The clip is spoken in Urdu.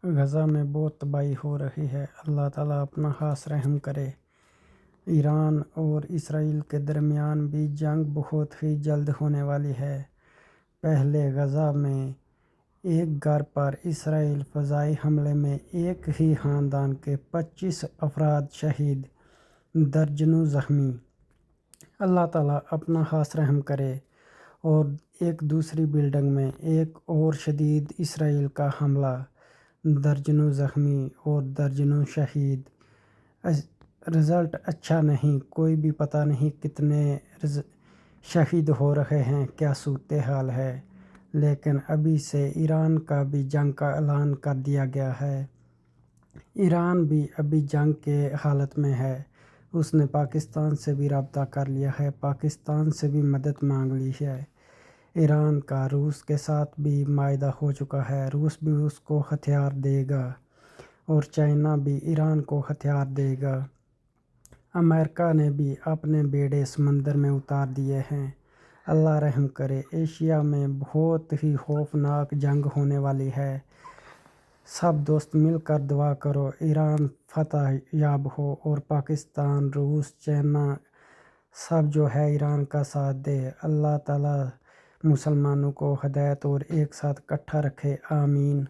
غزہ میں بہت تباہی ہو رہی ہے۔ اللہ تعالیٰ اپنا خاص رحم کرے۔ ایران اور اسرائیل کے درمیان بھی جنگ بہت ہی جلد ہونے والی ہے۔ پہلے غزہ میں ایک گھر پر اسرائیلی فضائی حملے میں ایک ہی خاندان کے 25 افراد شہید، درجنوں زخمی۔ اللہ تعالیٰ اپنا خاص رحم کرے۔ اور ایک دوسری بلڈنگ میں ایک اور شدید اسرائیل کا حملہ، درجنوں زخمی اور درجنوں شہید۔ رزلٹ اچھا نہیں، کوئی بھی پتہ نہیں کتنے شہید ہو رہے ہیں، کیا صورتحال ہے۔ لیکن ابھی سے ایران کا بھی جنگ کا اعلان کر دیا گیا ہے۔ ایران بھی ابھی جنگ کے حالت میں ہے۔ اس نے پاکستان سے بھی رابطہ کر لیا ہے، پاکستان سے بھی مدد مانگ لی ہے۔ ایران کا روس کے ساتھ بھی معاہدہ ہو چکا ہے، روس بھی اس کو ہتھیار دے گا اور چائنا بھی ایران کو ہتھیار دے گا۔ امریکہ نے بھی اپنے بیڑے سمندر میں اتار دیے ہیں۔ اللہ رحم کرے۔ ایشیا میں بہت ہی خوفناک جنگ ہونے والی ہے۔ سب دوست مل کر دعا کرو ایران فتح یاب ہو اور پاکستان، روس، چائنا سب جو ہے ایران کا ساتھ دے۔ اللہ تعالیٰ مسلمانوں کو ہدایت اور ایک ساتھ اکٹھا رکھے، آمین۔